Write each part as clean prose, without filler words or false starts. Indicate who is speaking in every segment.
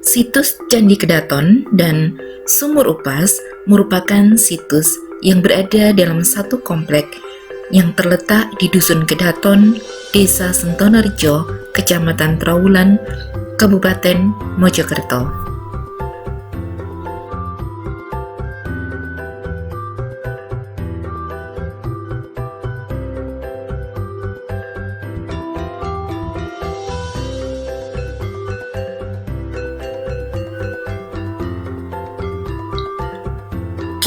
Speaker 1: Situs Candi Kedaton dan Sumur Upas merupakan situs yang berada dalam satu komplek yang terletak di Dusun Kedaton, Desa Sentonorejo, Kecamatan Trawulan, Kabupaten Mojokerto.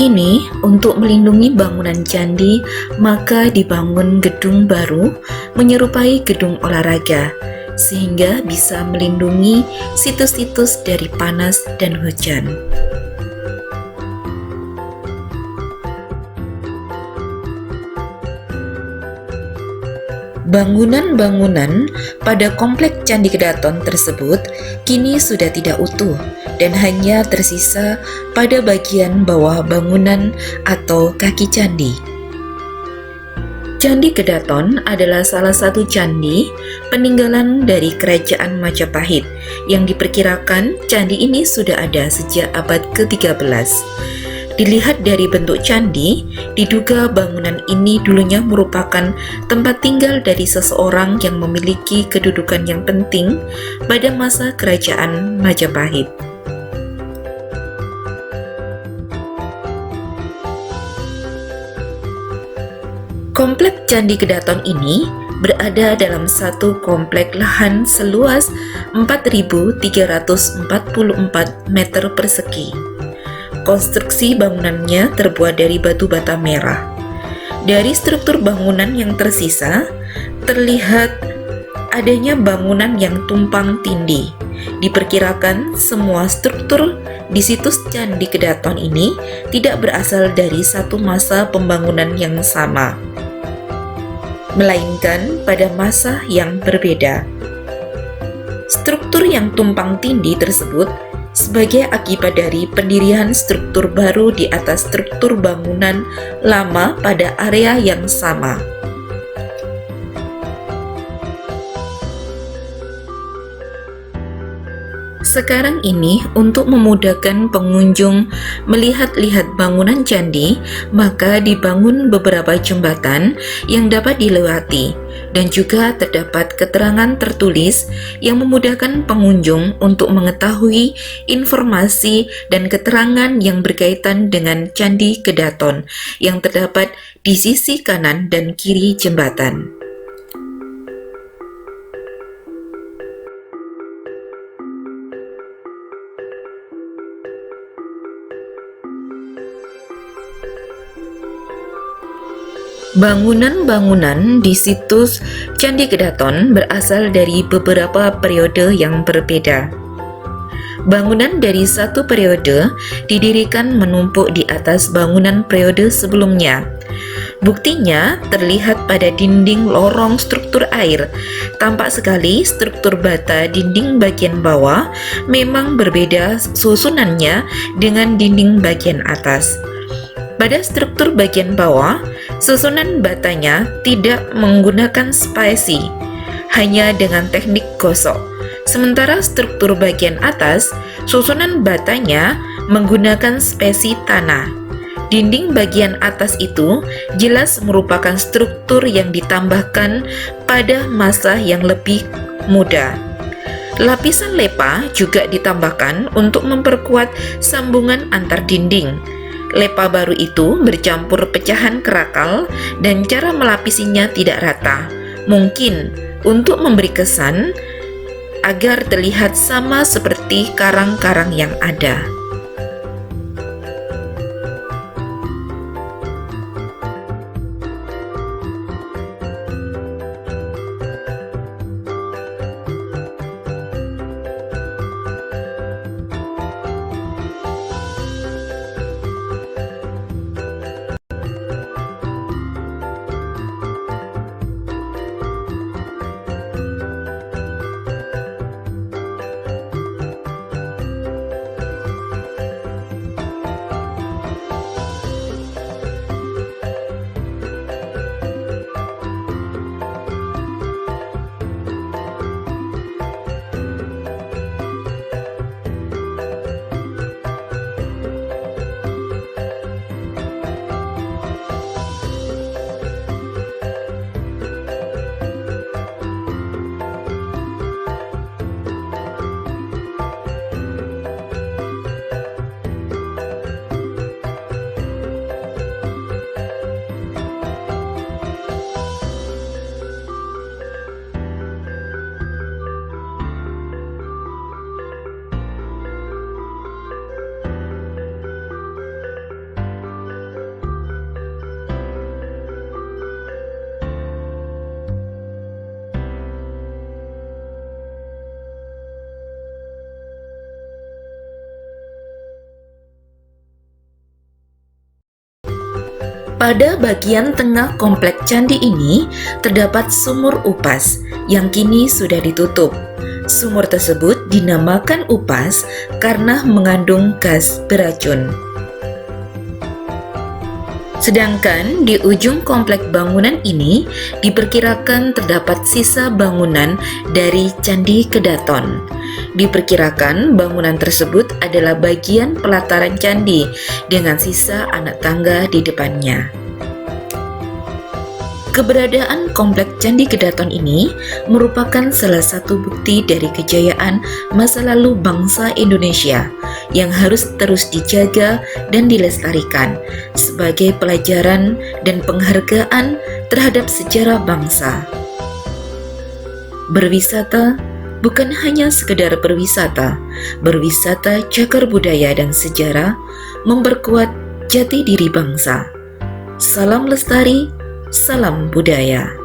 Speaker 1: Kini, untuk melindungi bangunan candi, maka dibangun gedung baru menyerupai gedung olahraga, sehingga bisa melindungi situs-situs dari panas dan hujan. Bangunan-bangunan pada komplek Candi Kedaton tersebut kini sudah tidak utuh dan hanya tersisa pada bagian bawah bangunan atau kaki candi. Candi Kedaton adalah salah satu candi peninggalan dari Kerajaan Majapahit yang diperkirakan candi ini sudah ada sejak abad ke-13. Dilihat dari bentuk candi, diduga bangunan ini dulunya merupakan tempat tinggal dari seseorang yang memiliki kedudukan yang penting pada masa Kerajaan Majapahit. Komplek Candi Kedaton ini berada dalam satu komplek lahan seluas 4.344 meter persegi. Konstruksi bangunannya terbuat dari batu bata merah. Dari struktur bangunan yang tersisa, terlihat adanya bangunan yang tumpang tindih. Diperkirakan semua struktur di situs Candi Kedaton ini tidak berasal dari satu masa pembangunan yang sama, melainkan pada masa yang berbeda. Struktur yang tumpang tindih tersebut sebagai akibat dari pendirian struktur baru di atas struktur bangunan lama pada area yang sama. Sekarang ini, untuk memudahkan pengunjung melihat-lihat bangunan candi, maka dibangun beberapa jembatan yang dapat dilewati, dan juga terdapat keterangan tertulis yang memudahkan pengunjung untuk mengetahui informasi dan keterangan yang berkaitan dengan Candi Kedaton yang terdapat di sisi kanan dan kiri jembatan. Bangunan-bangunan di situs Candi Kedaton berasal dari beberapa periode yang berbeda. Bangunan dari satu periode didirikan menumpuk di atas bangunan periode sebelumnya. Buktinya terlihat pada dinding lorong struktur air. Tampak sekali struktur bata dinding bagian bawah memang berbeda susunannya dengan dinding bagian atas. Pada struktur bagian bawah, susunan batanya tidak menggunakan spasi, hanya dengan teknik gosok. Sementara struktur bagian atas, susunan batanya menggunakan spasi tanah. Dinding bagian atas itu jelas merupakan struktur yang ditambahkan pada masa yang lebih muda. Lapisan lepa juga ditambahkan untuk memperkuat sambungan antar dinding. Lepa baru itu bercampur pecahan kerakal dan cara melapisinya tidak rata. Mungkin untuk memberi kesan agar terlihat sama seperti karang-karang yang ada. Pada bagian tengah komplek candi ini terdapat sumur upas yang kini sudah ditutup. Sumur tersebut dinamakan upas karena mengandung gas beracun. Sedangkan di ujung komplek bangunan ini diperkirakan terdapat sisa bangunan dari Candi Kedaton. Diperkirakan bangunan tersebut adalah bagian pelataran candi dengan sisa anak tangga di depannya. Keberadaan komplek Candi Kedaton ini merupakan salah satu bukti dari kejayaan masa lalu bangsa Indonesia yang harus terus dijaga dan dilestarikan sebagai pelajaran dan penghargaan terhadap sejarah bangsa. Berwisata bukan hanya sekedar berwisata cagar budaya dan sejarah, memperkuat jati diri bangsa. Salam lestari, salam budaya.